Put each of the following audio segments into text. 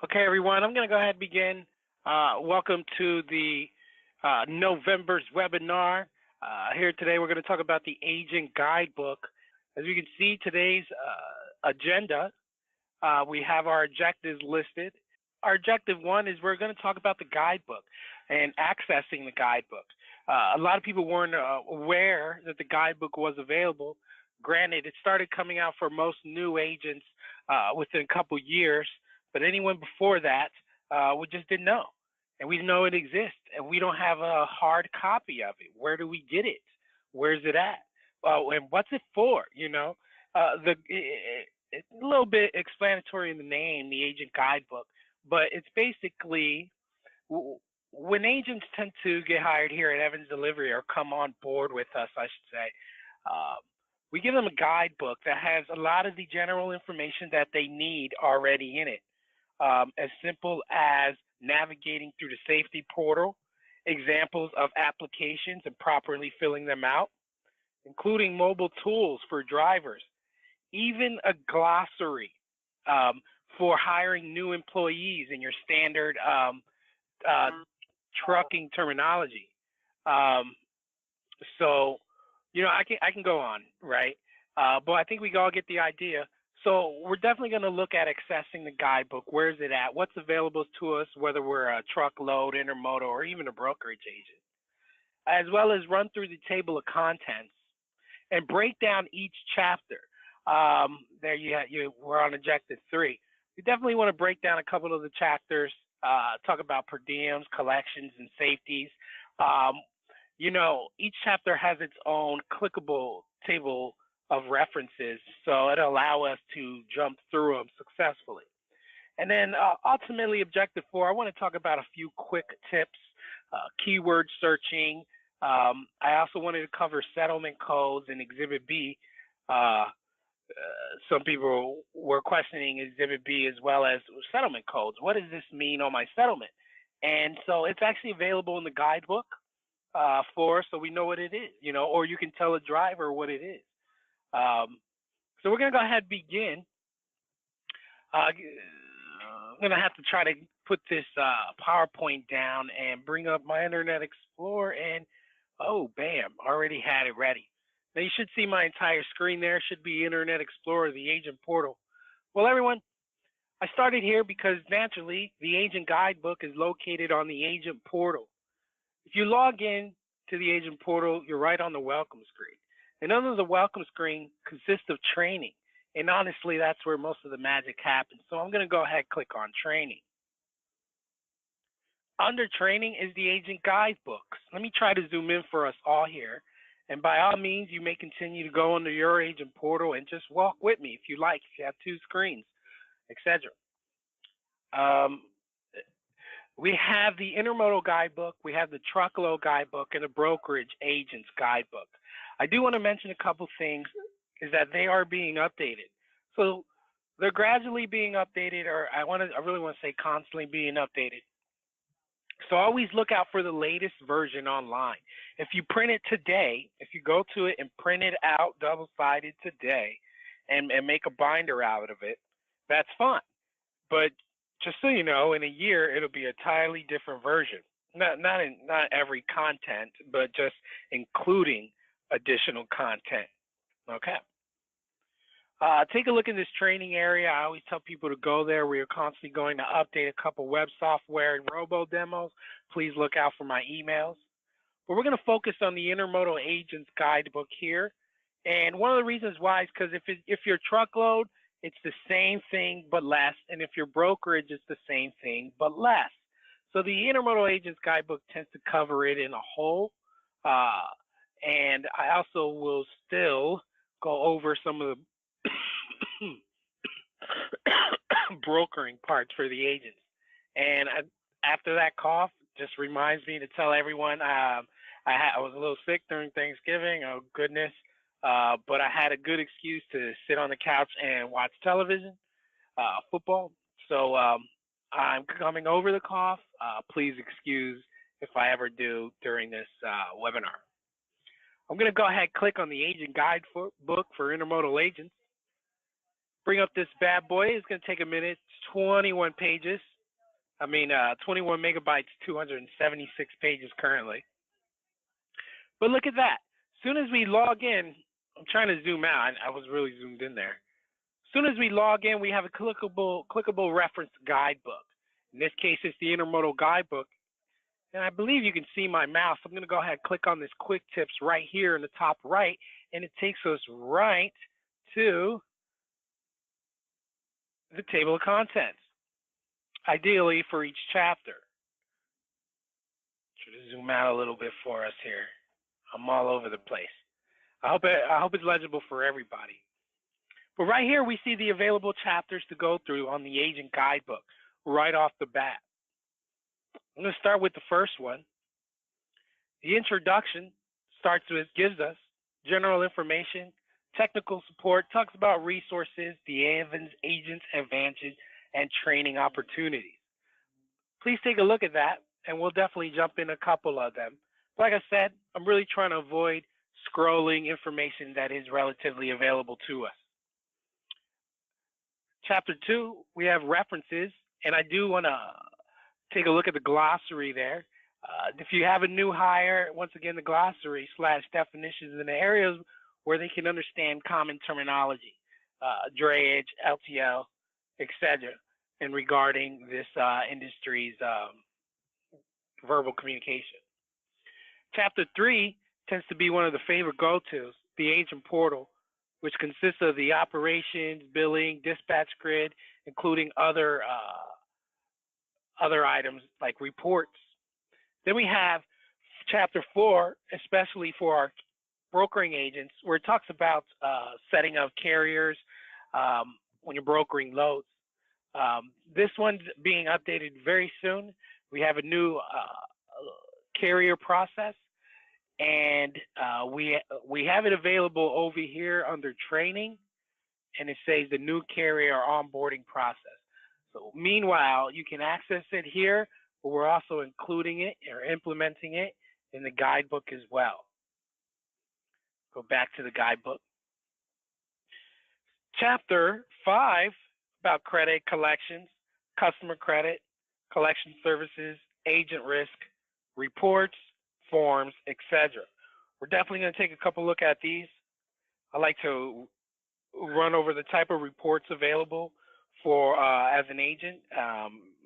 Okay, everyone, I'm going to go ahead and begin. Welcome to the November's webinar. Here today, we're going to talk about the Agent Guidebook. As you can see, today's agenda, we have our objectives listed. Our objective one is we're going to talk about the guidebook and accessing the guidebook. A lot of people weren't aware that the guidebook was available. Granted, it started coming out for most new agents within a couple years, but anyone before that, we just didn't know. And we know it exists, and we don't have a hard copy of it. Where do we get it? Where's it at? And what's it for? You know, it's a little bit explanatory in the name, the Agent Guidebook, but it's basically when agents tend to get hired here at Evans Delivery or come on board with us, I should say, we give them a guidebook that has a lot of the general information that they need already in it. As simple as navigating through the safety portal, examples of applications and properly filling them out, including mobile tools for drivers, even a glossary for hiring new employees in your standard trucking terminology. So, you know, I can go on, right? But I think we all get the idea. So we're definitely going to look at accessing the guidebook. Where is it at? What's available to us, whether we're a truckload, intermodal, or even a brokerage agent, as well as run through the table of contents and break down each chapter. There we're on objective 3. We definitely want to break down a couple of the chapters, talk about per diems, collections, and safeties. You know, each chapter has its own clickable table of references, so it'll allow us to jump through them successfully. And then ultimately, objective 4, I want to talk about a few quick tips, keyword searching. I also wanted to cover settlement codes and Exhibit B. Some people were questioning Exhibit B as well as settlement codes. What does this mean on my settlement? And so it's actually available in the guidebook for us, so we know what it is, you know, or you can tell a driver what it is. So we're going to go ahead and begin. I'm going to have to try to put this PowerPoint down and bring up my Internet Explorer, and oh, bam, already had it ready. Now you should see my entire screen there. Should be Internet Explorer, the agent portal. Well, everyone, I started here because naturally the agent guidebook is located on the agent portal. If you log in to the agent portal, you're right on the welcome screen. And under the welcome screen consists of training. And honestly, that's where most of the magic happens. So I'm going to go ahead and click on training. Under training is the agent guidebooks. Let me try to zoom in for us all here. And by all means, you may continue to go under your agent portal and just walk with me if you like, if you have 2 screens, etc. We have the intermodal guidebook, we have the truckload guidebook, and the brokerage agent's guidebook. I do want to mention a couple things, is that they are being updated. So they're gradually being updated, or I really want to say constantly being updated. So always look out for the latest version online. If you print it today, if you go to it and print it out double-sided today and make a binder out of it, that's fine. But just so you know, in a year, it'll be a entirely different version. Not every content, but just including additional content. Okay. Take a look in this training area. I always tell people to go there. We are constantly going to update a couple web software and robo demos. Please look out for my emails. But we're going to focus on the Intermodal Agents Guidebook here. And one of the reasons why is because if you're truckload, it's the same thing but less. And if you're brokerage, it's the same thing but less. So the Intermodal Agents Guidebook tends to cover it in a whole. And I also will still go over some of the brokering parts for the agents. And after that cough, just reminds me to tell everyone I was a little sick during Thanksgiving. Oh, goodness. But I had a good excuse to sit on the couch and watch television, football. So I'm coming over the cough. Please excuse if I ever do during this webinar. I'm going to go ahead and click on the agent guidebook for intermodal agents. Bring up this bad boy. It's going to take a minute. It's 21 pages. 21 megabytes, 276 pages currently. But look at that. As soon as we log in, I'm trying to zoom out. I was really zoomed in there. As soon as we log in, we have a clickable reference guidebook. In this case, it's the intermodal guidebook. And I believe you can see my mouse. I'm going to go ahead and click on this quick tips right here in the top right, and it takes us right to the table of contents, ideally for each chapter. Try to zoom out a little bit for us here. I'm all over the place. I hope it's legible for everybody. But right here, we see the available chapters to go through on the agent guidebook right off the bat. I'm going to start with the first one. The introduction gives us general information, technical support, talks about resources, the agent's advantage, and training opportunities. Please take a look at that, and we'll definitely jump in a couple of them. Like I said, I'm really trying to avoid scrolling information that is relatively available to us. Chapter 2, we have references, and I do want to take a look at the glossary there. If you have a new hire, once again, the glossary / definitions in the areas where they can understand common terminology, drayage, LTL, etc., and regarding this industry's verbal communication. Chapter 3 tends to be one of the favorite go-tos, the agent portal, which consists of the operations, billing, dispatch grid, including other items like reports. Then we have chapter 4, especially for our brokering agents, where it talks about setting up carriers when you're brokering loads. This one's being updated very soon. We have a new carrier process, and we have it available over here under training, and it says the new carrier onboarding process. So meanwhile, you can access it here, but we're also including it or implementing it in the guidebook as well. Go back to the guidebook. Chapter 5 about credit collections, customer credit, collection services, agent risk, reports, forms, etc. We're definitely going to take a couple look at these. I like to run over the type of reports available for as an agent,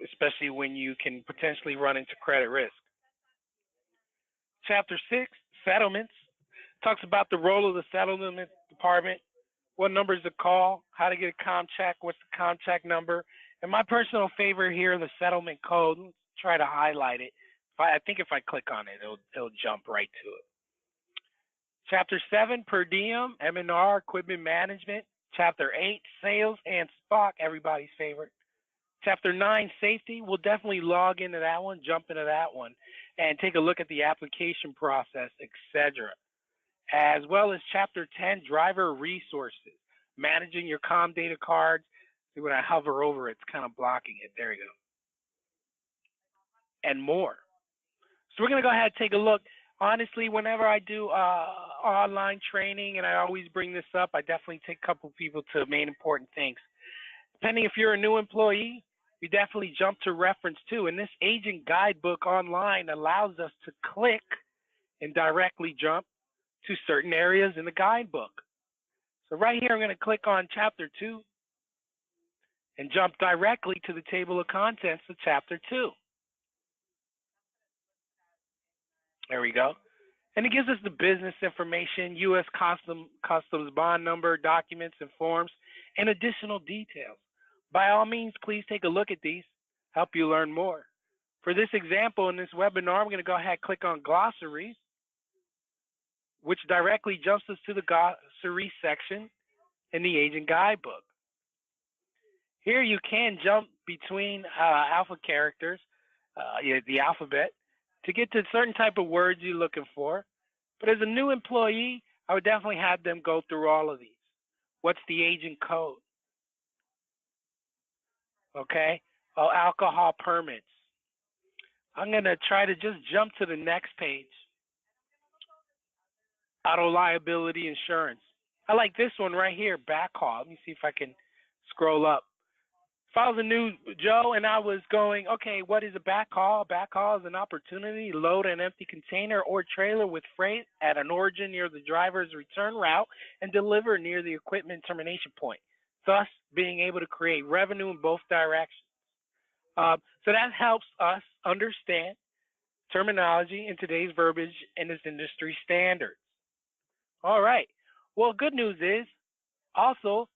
especially when you can potentially run into credit risk. Chapter 6, settlements, talks about the role of the settlement department, what numbers to call, how to get a contract, what's the contract number, and my personal favorite here, the settlement code. Let's try to highlight it. I think if I click on it, it'll jump right to it. Chapter 7, per diem, M&R, equipment management. Chapter 8, sales and SPOC, everybody's favorite. Chapter 9, safety. We'll definitely log into that one, jump into that one, and take a look at the application process, etc. As well as Chapter 10, driver resources, managing your comm data cards. See, when I hover over it, it's kind of blocking it. There you go. And more. So we're going to go ahead and take a look. Honestly, whenever I do online training, and I always bring this up, I definitely take a couple people to main important things. Depending if you're a new employee, you definitely jump to reference 2. And this agent guidebook online allows us to click and directly jump to certain areas in the guidebook. So right here, I'm going to click on Chapter 2 and jump directly to the table of contents of Chapter 2. There we go. And it gives us the business information, U.S. Customs bond number, documents and forms, and additional details. By all means, please take a look at these, help you learn more. For this example, in this webinar, I'm going to go ahead and click on glossaries, which directly jumps us to the glossary section in the agent guidebook. Here you can jump between alpha characters, the alphabet, to get to certain type of words you're looking for. But as a new employee, I would definitely have them go through all of these. What's the agent code? Okay, alcohol permits. I'm going to try to just jump to the next page. auto liability insurance. I like this one right here, backhaul. Let me see if I can scroll up. If I was a new Joe and I was going, okay, what is a backhaul? A backhaul is an opportunity to load an empty container or trailer with freight at an origin near the driver's return route and deliver near the equipment termination point, thus being able to create revenue in both directions. So that helps us understand terminology in today's verbiage and its industry standards. All right. Well, good news is also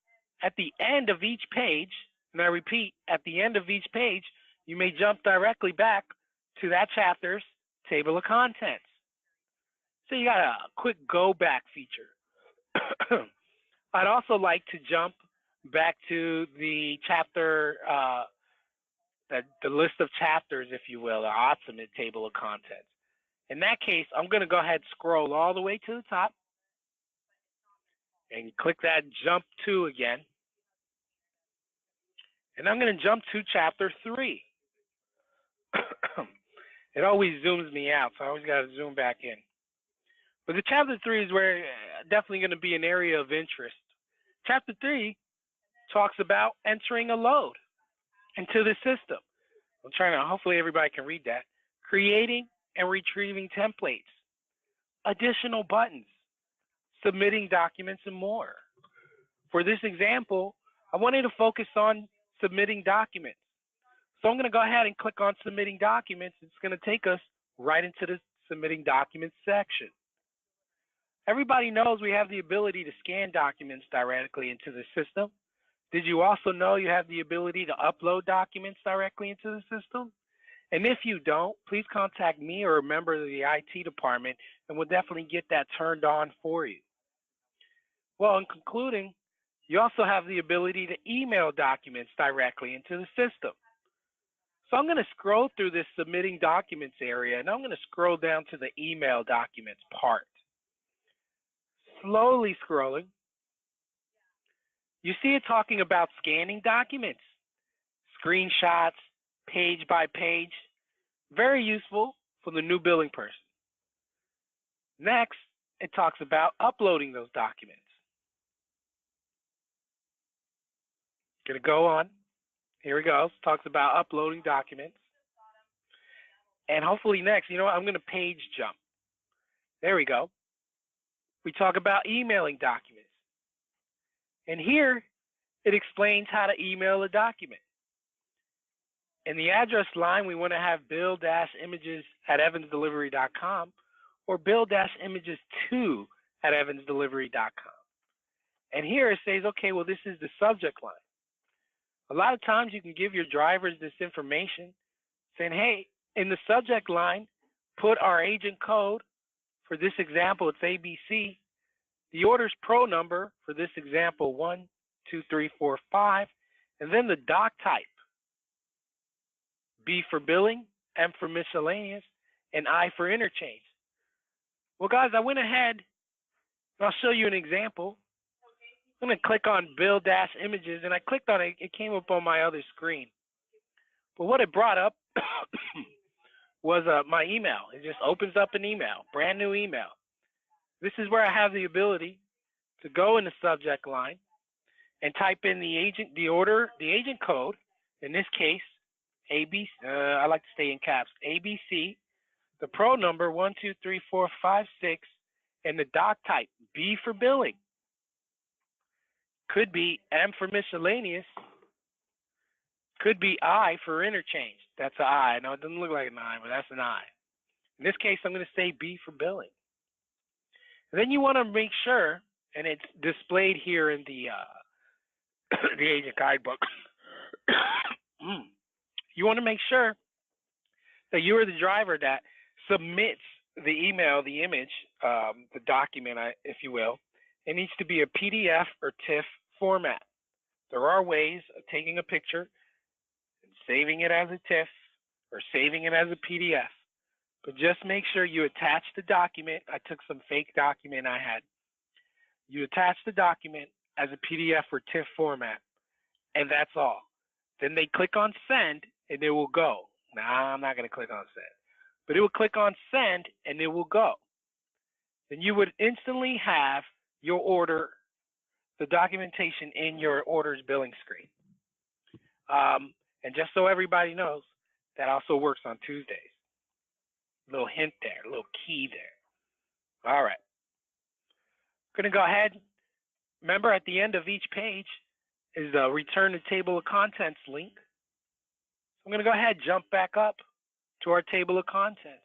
at the end of each page, and I repeat, at the end of each page, you may jump directly back to that chapter's table of contents. So you got a quick go back feature. I'd also like to jump back to the chapter, the list of chapters, if you will, the ultimate table of contents. In that case, I'm going to go ahead and scroll all the way to the top and click that jump to again. And I'm going to jump to chapter 3. It always zooms me out, so I always got to zoom back in. But the chapter 3 is where definitely going to be an area of interest. Chapter 3 talks about entering a load into the system. I'm trying to, hopefully everybody can read that. Creating and retrieving templates, additional buttons, submitting documents, and more. For this example, I wanted to focus on submitting documents. So I'm going to go ahead and click on submitting documents. It's going to take us right into the submitting documents section. Everybody knows we have the ability to scan documents directly into the system. Did you also know you have the ability to upload documents directly into the system? And if you don't, please contact me or a member of the IT department, and we'll definitely get that turned on for you. Well, in concluding, you also have the ability to email documents directly into the system. So I'm going to scroll through this submitting documents area, and I'm going to scroll down to the email documents part. Slowly scrolling, you see it talking about scanning documents, screenshots, page by page. Very useful for the new billing person. Next, it talks about uploading those documents. Gonna go on. Here we go. Talks about uploading documents. And hopefully next, you know what, I'm gonna page jump. There we go. We talk about emailing documents. And here, it explains how to email a document. In the address line, we want to have bill-images@evansdelivery.com or bill-images2@evansdelivery.com. And here it says, okay, well, this is the subject line. A lot of times you can give your drivers this information saying, hey, in the subject line, put our agent code. For this example, it's ABC. The order's pro number, for this example, 1, 2, 3, 4, 5, and then the doc type. B for billing, M for miscellaneous, and I for interchange. Well, guys, I went ahead, and I'll show you an example. I'm going to click on bill-images, and I clicked on it. It came up on my other screen. But what it brought up was my email. It just opens up an email, brand new email. This is where I have the ability to go in the subject line and type in the agent code. In this case, ABC. I like to stay in caps. ABC, the pro number 1, 2, 3, 4, 5, 6, and the doc type B for billing. Could be M for miscellaneous. Could be I for interchange. That's an I. No, it doesn't look like an I, but that's an I. In this case, I'm going to say B for billing. And then you want to make sure, and it's displayed here in the the agent guidebook. You want to make sure that you are the driver that submits the email, the image, the document, if you will. It needs to be a PDF or TIFF format. There are ways of taking a picture and saving it as a TIFF or saving it as a PDF. But just make sure you attach the document. I took some fake document I had. You attach the document as a PDF or TIFF format, and that's all. Then they click on send, and it will go. Now, I'm not going to click on send, but it will click on send, and it will go. then you would instantly have your order, the documentation in your orders billing screen. And just so everybody knows, that also works on Tuesdays. A little hint there, a little key there. All right. Going to go ahead. Remember, at the end of each page is the return to table of contents link. So I'm going to go ahead and jump back up to our table of contents.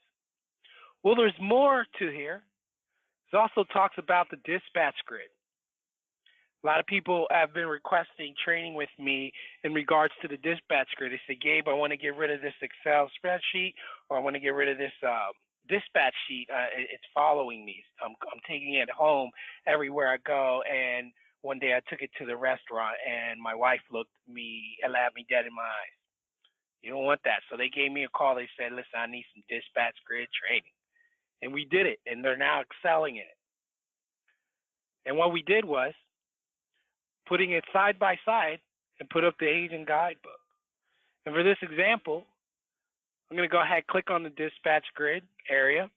Well, there's more to here. It also talks about the dispatch grid. A lot of people have been requesting training with me in regards to the dispatch grid. They say, Gabe, I want to get rid of this Excel spreadsheet, or I want to get rid of this dispatch sheet. It's following me. I'm taking it home everywhere I go. And one day I took it to the restaurant, and my wife looked me dead in my eyes. You don't want that. So they gave me a call. They said, listen, I need some dispatch grid training. And we did it, and they're now excelling in it. And what we did was putting it side by side and put up the agent guidebook. And for this example, I'm going to go ahead and click on the dispatch grid area,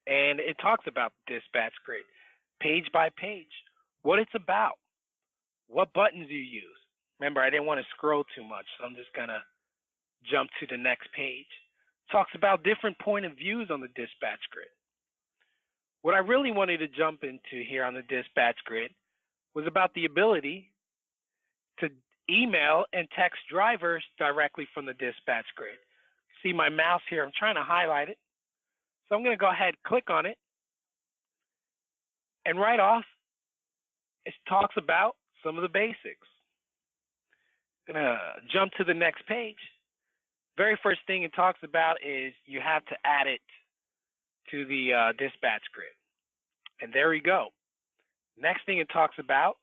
and it talks about the dispatch grid, page by page, what it's about, what buttons you use. Remember, I didn't want to scroll too much, so I'm just going to jump to the next page. It talks about different point of views on the dispatch grid. What I really wanted to jump into here on the dispatch grid was about the ability to email and text drivers directly from the dispatch grid. See my mouse here, I'm trying to highlight it. So I'm going to go ahead and click on it. And right off, it talks about some of the basics. I'm going to jump to the next page. Very first thing it talks about is you have to add it to the dispatch grid. And there we go. Next thing it talks about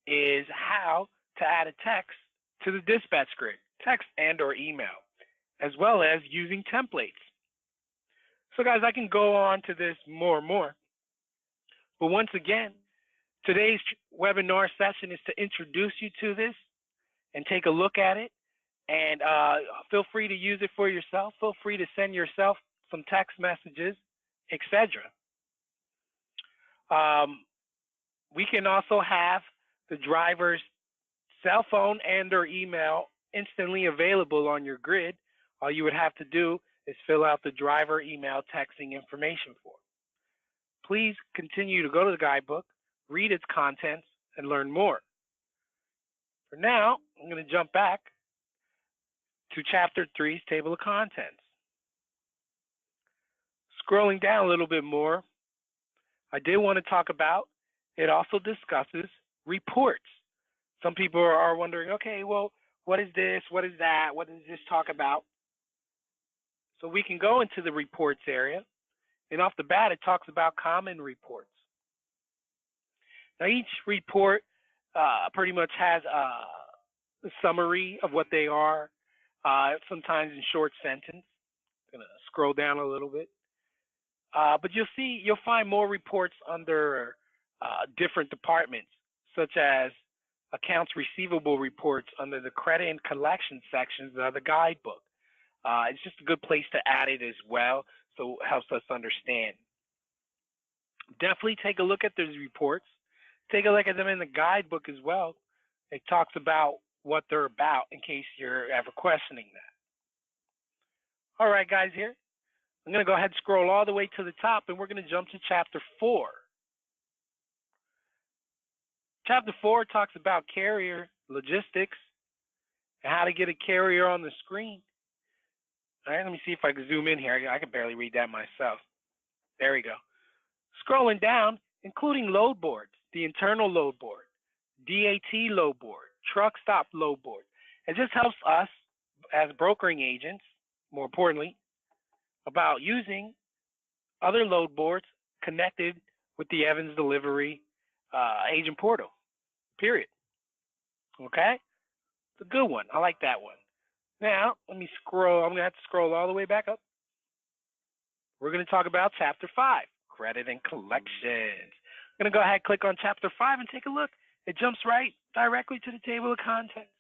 is how to add a text to the dispatch grid, text and or email, as well as using templates. So guys, I can go on to this more and more. But once again, today's webinar session is to introduce you to this and take a look at it. And feel free to use it for yourself. Feel free to send yourself some text messages, etc. We can also have the driver's cell phone and or email instantly available on your grid. All you would have to do is fill out the driver email texting information form. Please continue to go to the guidebook, read its contents, and learn more. For now, I'm going to jump back to Chapter 3's Table of Contents. Scrolling down a little bit more, I did want to talk about, it also discusses reports. Some people are wondering, okay, well, what is this? What is that? What does this talk about? So we can go into the reports area, and off the bat, it talks about common reports. Now, each report pretty much has a summary of what they are, sometimes in short sentence. I'm going to scroll down a little bit. But you'll find more reports under different departments, such as accounts receivable reports under the credit and collection sections of the guidebook. It's just a good place to add it as well, so it helps us understand. Definitely take a look at those reports. Take a look at them in the guidebook as well. It talks about what they're about in case you're ever questioning that. All right, guys, here. I'm going to go ahead and scroll all the way to the top, and we're going to jump to Chapter 4. Chapter 4 talks about carrier logistics and how to get a carrier on the screen. All right, let me see if I can zoom in here. I can barely read that myself. There we go. Scrolling down, including load boards, the internal load board, DAT load board, truck stop load board. It just helps us as brokering agents, more importantly, about using other load boards connected with the Evans Delivery agent portal, period. Okay? It's a good one. I like that one. Now, let me scroll. I'm going to have to scroll all the way back up. We're going to talk about Chapter 5, Credit and Collections. I'm going to go ahead and click on Chapter 5 and take a look. It jumps right directly to the table of contents.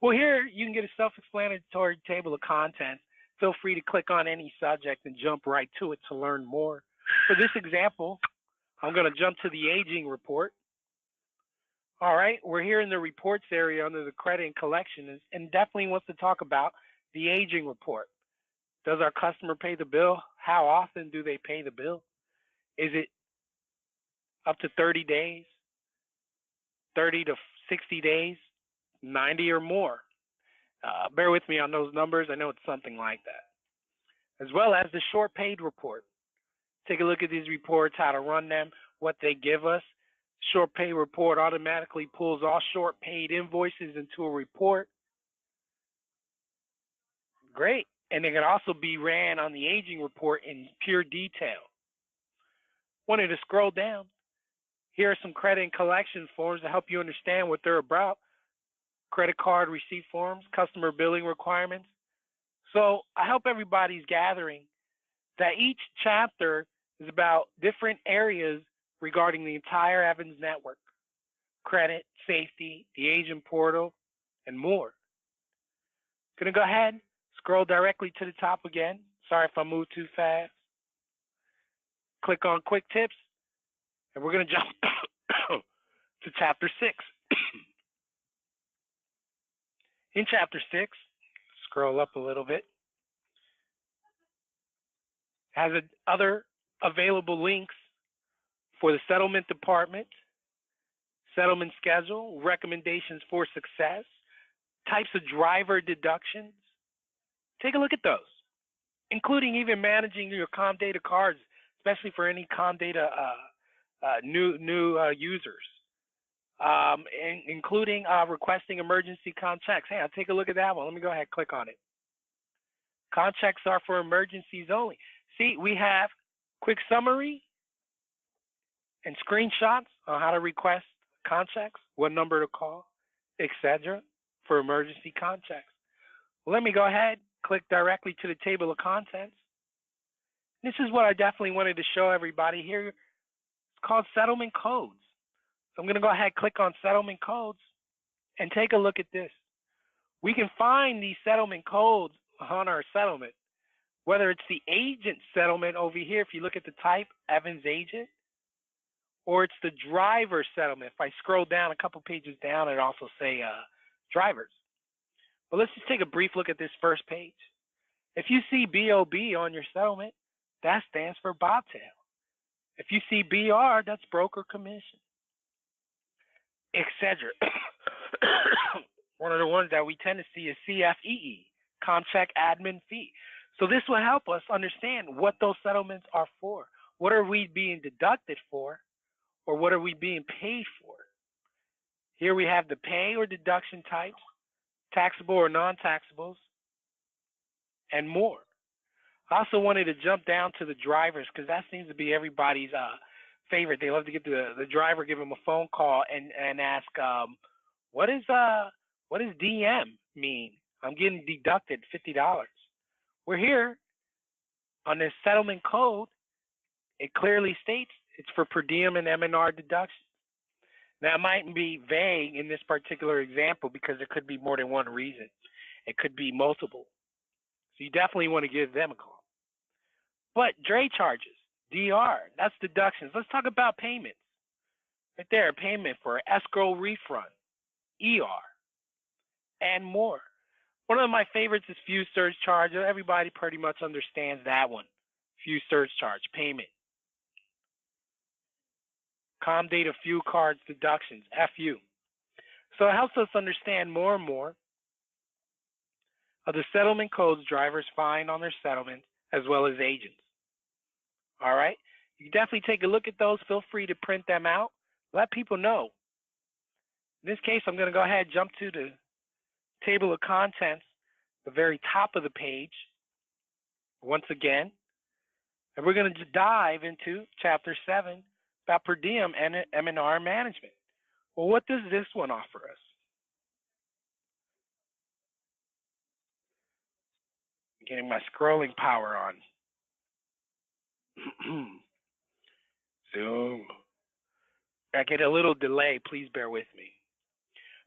Well, here you can get a self-explanatory table of contents. Feel free to click on any subject and jump right to it to learn more. For this example, I'm going to jump to the aging report. All right, we're here in the reports area under the credit and collections, and definitely wants to talk about the aging report. Does our customer pay the bill? How often do they pay the bill? Is it up to 30 days, 30 to 60 days, 90 or more? Bear with me on those numbers. I know it's something like that. As well as the short paid report. Take a look at these reports, how to run them, what they give us. Short pay report automatically pulls all short paid invoices into a report. Great. And they can also be ran on the aging report in pure detail. Wanted to scroll down. Here are some credit and collection forms to help you understand what they're about. Credit card receipt forms, customer billing requirements. So I hope everybody's gathering that each chapter is about different areas regarding the entire Evans network. Credit, safety, the agent portal, and more. Gonna go ahead, scroll directly to the top again. Sorry if I moved too fast. Click on quick tips, and we're gonna jump to chapter 6. In chapter 6, scroll up a little bit, has other available links for the settlement department, settlement schedule, recommendations for success, types of driver deductions. Take a look at those, including even managing your Comdata cards, especially for any Comdata new users, including requesting emergency checks. Hey, I'll take a look at that one. Let me go ahead and click on it. Checks are for emergencies only. See, we have quick summary and screenshots on how to request checks, what number to call, etc. for emergency checks. Well, let me go ahead, click directly to the table of contents. This is what I definitely wanted to show everybody here. It's called settlement codes. So I'm going to go ahead, click on settlement codes, and take a look at this. We can find these settlement codes on our settlement, whether it's the agent settlement over here, if you look at the type, Evans agent, or it's the driver settlement. If I scroll down a couple pages down, it also say drivers. But let's just take a brief look at this first page. If you see BOB on your settlement, that stands for bobtail. If you see BR, that's broker commission, etc. One of the ones that we tend to see is CFEE, contract admin fee. So this will help us understand what those settlements are for. What are we being deducted for, or what are we being paid for? Here we have the pay or deduction types, taxable or non-taxables, and more. I also wanted to jump down to the drivers because that seems to be everybody's favorite. They love to get the driver, give them a phone call and ask, what does Diem mean? I'm getting deducted $50. We're here on this settlement code. It clearly states it's for per diem and M&R deductions. Now, it might be vague in this particular example because there could be more than one reason. It could be multiple. So you definitely want to give them a call. But dray charges, DR, that's deductions. Let's talk about payments. Right there, payment for escrow refund, ER, and more. One of my favorites is fuel surcharge. Everybody pretty much understands that one. Fuel surcharge, payment. Comdata fuel cards deductions, FU. So it helps us understand more and more of the settlement codes drivers find on their settlements as well as agents. All right? You can definitely take a look at those. Feel free to print them out. Let people know. In this case, I'm going to go ahead and jump to the table of contents, the very top of the page, once again. And we're going to dive into Chapter 7 about per diem and M&R management. Well, what does this one offer us? I'm getting my scrolling power on. Zoom. I get a little delay. Please bear with me.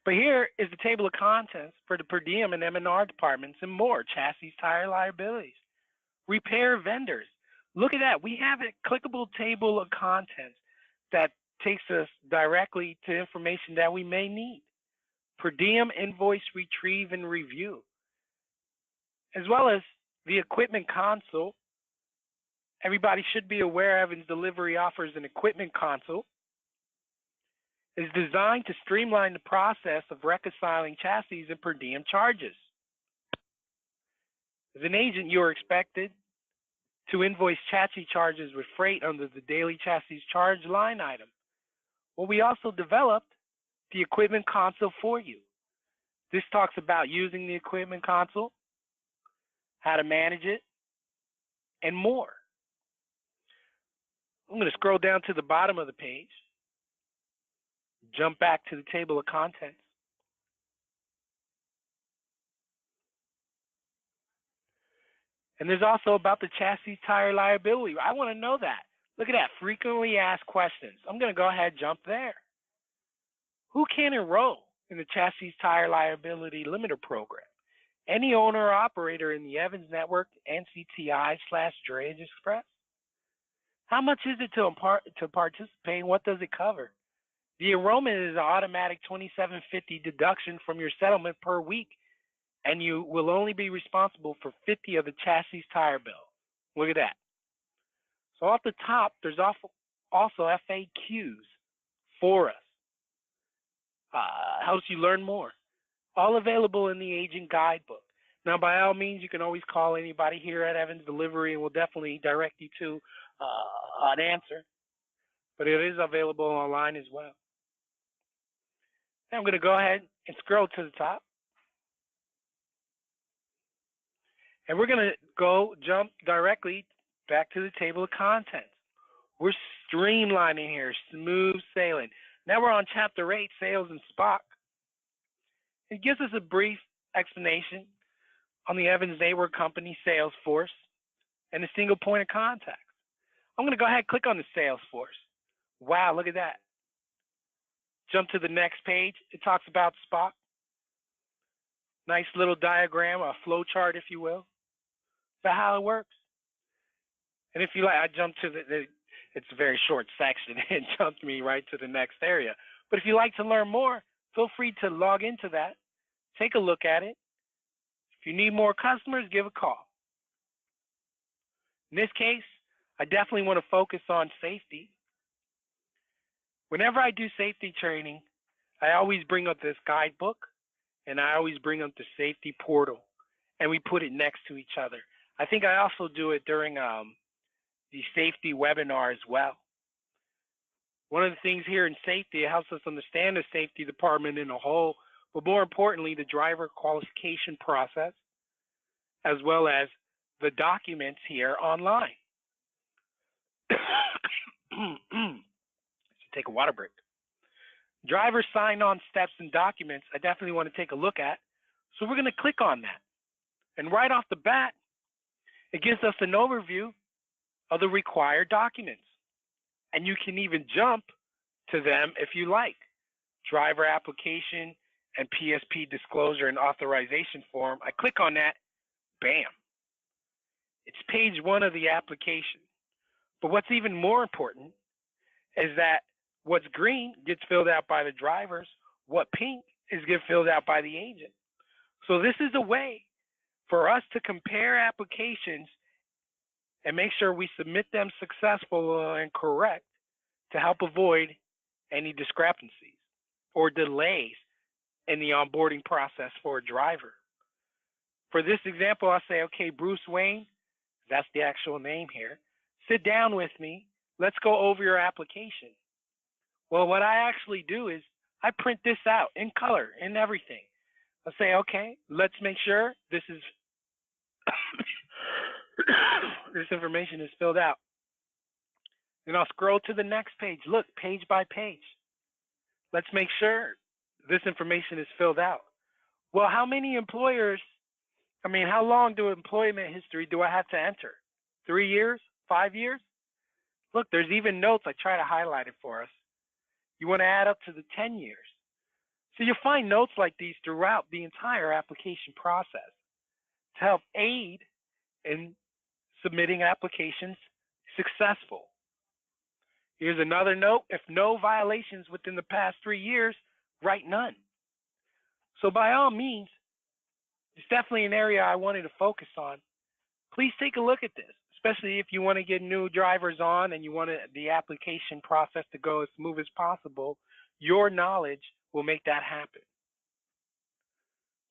But here is the table of contents for the per diem and M&R departments and more. Chassis, tire liabilities, repair vendors. Look at that. We have a clickable table of contents that takes us directly to information that we may need. Per diem invoice retrieve and review, as well as the equipment console. Everybody should be aware Evans Delivery offers an equipment console. It's designed to streamline the process of reconciling chassis and per diem charges. As an agent, you are expected to invoice chassis charges with freight under the daily chassis charge line item. Well, we also developed the equipment console for you. This talks about using the equipment console, how to manage it, and more. I'm going to scroll down to the bottom of the page, jump back to the table of contents. And there's also about the chassis tire liability. I want to know that. Look at that, frequently asked questions. I'm going to go ahead and jump there. Who can enroll in the chassis tire liability limiter program? Any owner or operator in the Evans Network NCTI/Drayage Express? How much is it to participate? What does it cover? The enrollment is an automatic $27.50 deduction from your settlement per week, and you will only be responsible for 50 of the chassis tire bill. Look at that. So off the top, there's also FAQs for us. Helps you learn more. All available in the agent guidebook. Now, by all means, you can always call anybody here at Evans Delivery, and we'll definitely direct you to an answer. But it is available online as well. Now I'm going to go ahead and scroll to the top. And we're going to jump directly back to the table of contents. We're streamlining here, smooth sailing. Now we're on Chapter 8, Sales and SPOC. It gives us a brief explanation on the Evans Network Company sales force and a single point of contact. I'm going to go ahead and click on the sales force. Wow, look at that. Jump to the next page. It talks about SPOC. Nice little diagram, a flow chart, if you will, about how it works. And if you like, I jumped to it's a very short section. It jumped me right to the next area. But if you like to learn more, feel free to log into that. Take a look at it. If you need more customers, give a call. In this case, I definitely want to focus on safety. Whenever I do safety training, I always bring up this guidebook, and I always bring up the safety portal, and we put it next to each other. I think I also do it during the safety webinar as well. One of the things here in safety, it helps us understand the safety department in a whole, but more importantly, the driver qualification process, as well as the documents here online. Take a water break. Driver sign-on steps and documents, I definitely want to take a look at. So we're going to click on that. And right off the bat, it gives us an overview of the required documents. And you can even jump to them if you like. Driver application and PSP disclosure and authorization form. I click on that, bam. It's page 1 of the application. But what's even more important is that what's green gets filled out by the drivers, what pink gets filled out by the agent. So this is a way for us to compare applications and make sure we submit them successful and correct to help avoid any discrepancies or delays in the onboarding process for a driver. For this example, I'll say, okay, Bruce Wayne, that's the actual name here, sit down with me, let's go over your application. Well, what I actually do is I print this out in color, in everything. I'll say, okay, let's make sure this is this information is filled out. Then I'll scroll to the next page. Look, page by page. Let's make sure this information is filled out. Well, how long employment history do I have to enter? 3 years? 5 years? Look, there's even notes. I try to highlight it for us. You want to add up to the 10 years. So you'll find notes like these throughout the entire application process to help aid in submitting applications successful. Here's another note. If no violations within the past 3 years, write none. So by all means, it's definitely an area I wanted to focus on. Please take a look at this, especially if you want to get new drivers on and you want the application process to go as smooth as possible. Your knowledge will make that happen.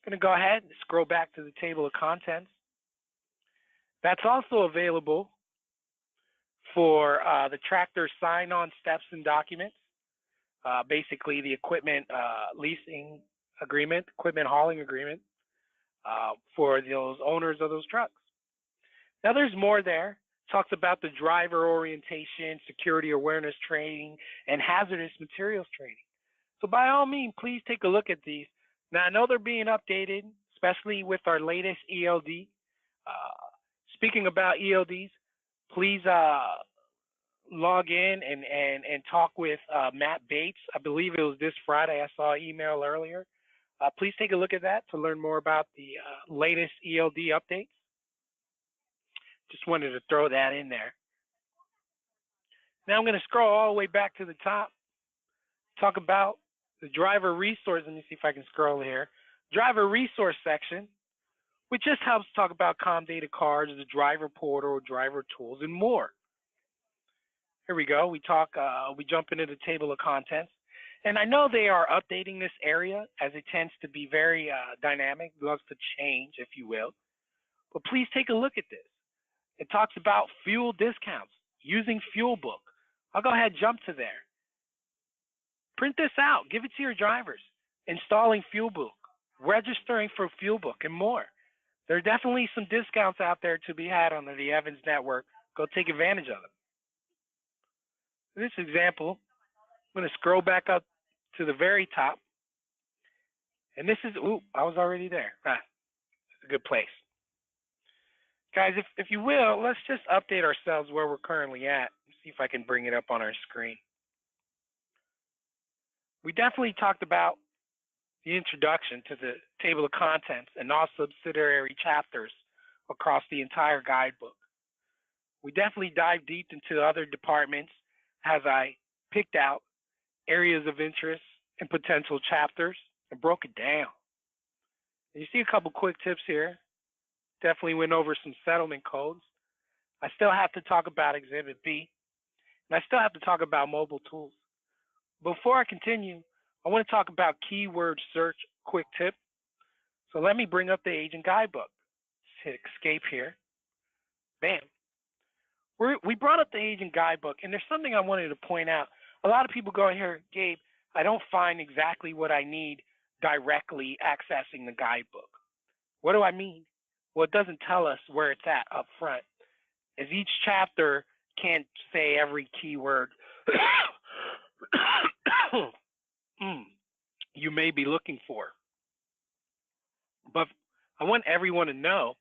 I'm going to go ahead and scroll back to the table of contents. That's also available for the tractor sign-on steps and documents, basically the equipment leasing agreement, equipment hauling agreement for those owners of those trucks. Now there's more there. It talks about the driver orientation, security awareness training, and hazardous materials training. So by all means, please take a look at these. Now I know they're being updated, especially with our latest ELD. Speaking about ELDs, please log in and talk with Matt Bates. I believe it was this Friday. I saw an email earlier. Please take a look at that to learn more about the latest ELD updates. Just wanted to throw that in there. Now I'm going to scroll all the way back to the top, talk about the driver resource. Let me see if I can scroll here. Driver resource section, which just helps talk about ComData cards, the driver portal, driver tools, and more. Here we go. We jump into the table of contents. And I know they are updating this area as it tends to be very dynamic, loves to change, if you will. But please take a look at this. It talks about fuel discounts, using FuelBook. I'll go ahead and jump to there. Print this out. Give it to your drivers. Installing FuelBook, registering for FuelBook, and more. There are definitely some discounts out there to be had on the Evans network. Go take advantage of them. In this example, I'm going to scroll back up to the very top. And this is, I was already there. It's a good place. Guys, if you will, let's just update ourselves where we're currently at. See if I can bring it up on our screen. We definitely talked about the introduction to the table of contents and all subsidiary chapters across the entire guidebook. We definitely dive deep into other departments as I picked out areas of interest and potential chapters and broke it down. And you see a couple quick tips here. Definitely went over some settlement codes. I still have to talk about Exhibit B, and I still have to talk about mobile tools. Before I continue, I want to talk about keyword search quick tip. So let me bring up the agent guidebook. Just hit escape here. Bam. We brought up the agent guidebook, and there's something I wanted to point out. A lot of people go in here, Gabe, I don't find exactly what I need directly accessing the guidebook. What do I mean? Well, it doesn't tell us where it's at up front, as each chapter can't say every keyword you may be looking for. But I want everyone to know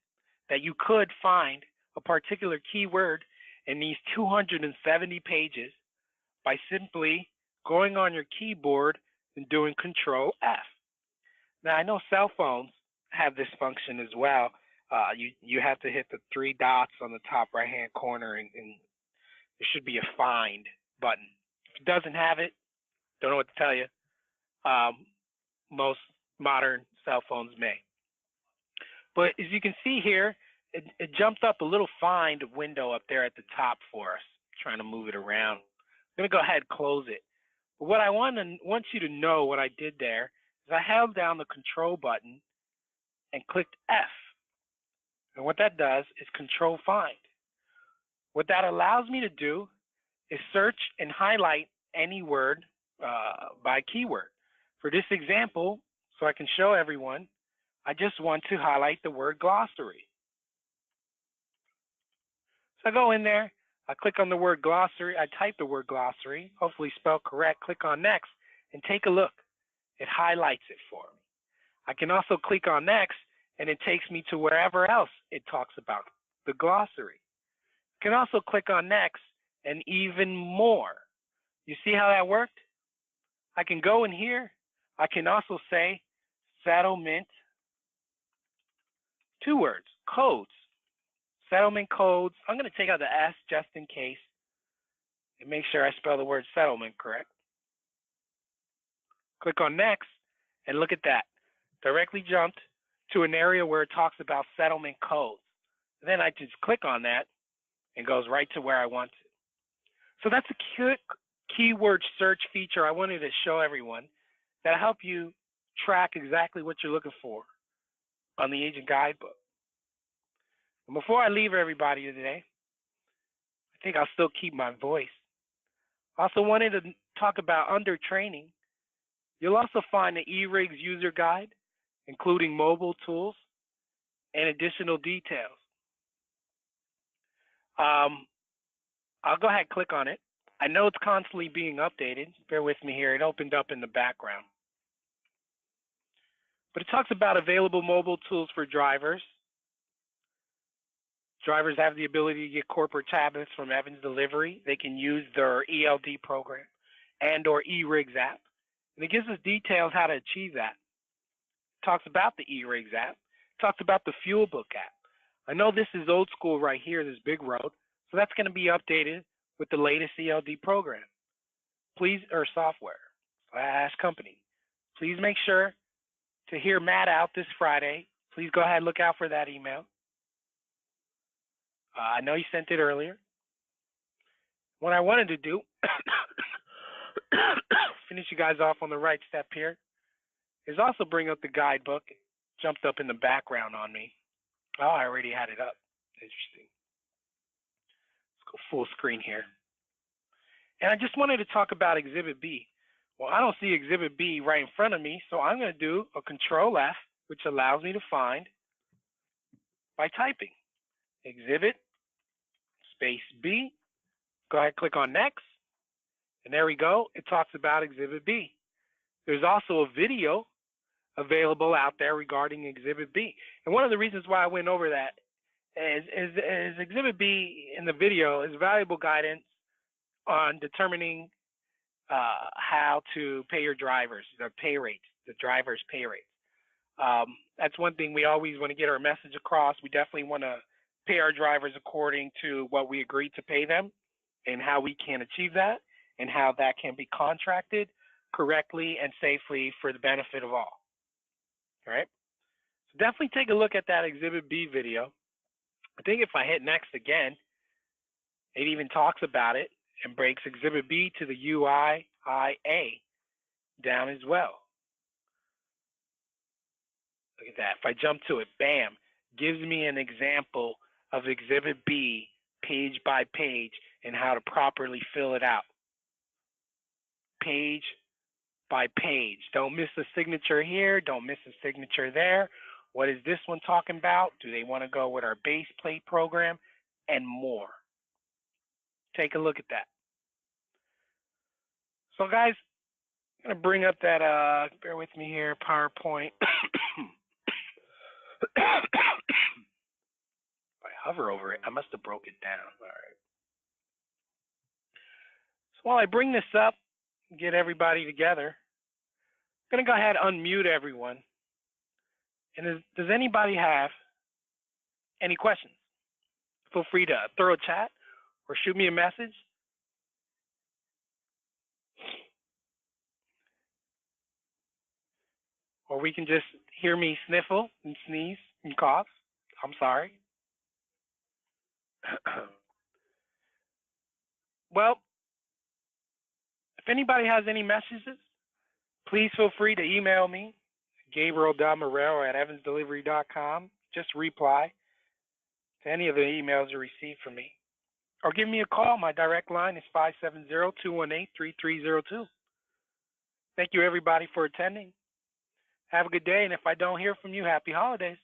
that you could find a particular keyword in these 270 pages by simply going on your keyboard and doing Control F. Now, I know cell phones have this function as well. You have to hit the 3 dots on the top right-hand corner, and there should be a find button. If it doesn't have it, don't know what to tell you. Most modern cell phones may. But as you can see here, it jumped up a little find window up there at the top for us. Trying to move it around. I'm going to go ahead and close it. But what I want you to know what I did there is I held down the Control button and clicked F. And what that does is Control Find. What that allows me to do is search and highlight any word by keyword. For this example, so I can show everyone, I just want to highlight the word glossary. So I go in there, I click on the word glossary, I type the word glossary, hopefully spelled correct, click on next, and take a look. It highlights it for me. I can also click on next, and it takes me to wherever else it talks about the glossary. I can also click on next, and even more. You see how that worked? I can go in here. I can also say settlement, 2 words, codes, settlement codes. I'm going to take out the S just in case and make sure I spell the word settlement correct. Click on next and look at that. Directly jumped to an area where it talks about settlement codes. Then I just click on that and goes right to where I want to. So that's a quick keyword search feature I wanted to show everyone that'll help you track exactly what you're looking for on the Agent Guidebook. And before I leave everybody today, I think I'll still keep my voice. I also wanted to talk about under training. You'll also find the eRigs user guide, including mobile tools and additional details. I'll go ahead and click on it. I know it's constantly being updated. Bear with me here. It opened up in the background. But it talks about available mobile tools for drivers. Drivers have the ability to get corporate tablets from Evans Delivery. They can use their ELD program and or eRigs app. And it gives us details how to achieve that. It talks about the eRigs app. It talks about the Fuelbook app. I know this is old school right here, this big road. So that's going to be updated with the latest ELD program. Please, or software / company. Please make sure to hear Matt out this Friday. Please go ahead and look out for that email. I know you sent it earlier. What I wanted to do, finish you guys off on the right step here, is also bring up the guidebook. It jumped up in the background on me. Oh, I already had it up. Interesting. Let's go full screen here. And I just wanted to talk about Exhibit B. Well, I don't see Exhibit B right in front of me, so I'm going to do a Control F, which allows me to find by typing Exhibit space B. Go ahead, click on Next, and there we go. It talks about Exhibit B. There's also a video available out there regarding Exhibit B. And one of the reasons why I went over that is Exhibit B in the video is valuable guidance on determining how to pay your drivers, the pay rates, the drivers' pay rates. That's one thing we always want to get our message across. We definitely want to pay our drivers according to what we agreed to pay them and how we can achieve that and how that can be contracted correctly and safely for the benefit of all. All right? So definitely take a look at that Exhibit B video. I think if I hit next again, it even talks about it and breaks Exhibit B to the UIIA down as well. Look at that. If I jump to it, bam, gives me an example of Exhibit B page by page and how to properly fill it out. Page by page. Don't miss a signature here. Don't miss a signature there. What is this one talking about? Do they want to go with our base plate program? And more. Take a look at that. So guys, I'm going to bring up that, bear with me here, PowerPoint. If I hover over it, I must have broke it down. All right. So while I bring this up, get everybody together, I'm going to go ahead and unmute everyone. And does anybody have any questions? Feel free to throw a chat or shoot me a message. Or we can just hear me sniffle and sneeze and cough. I'm sorry. Well, if anybody has any messages, please feel free to email me, gabriel.morel@evansdelivery.com. Just reply to any of the emails you receive from me. Or give me a call. My direct line is 570-218-3302. Thank you, everybody, for attending. Have a good day, and if I don't hear from you, happy holidays.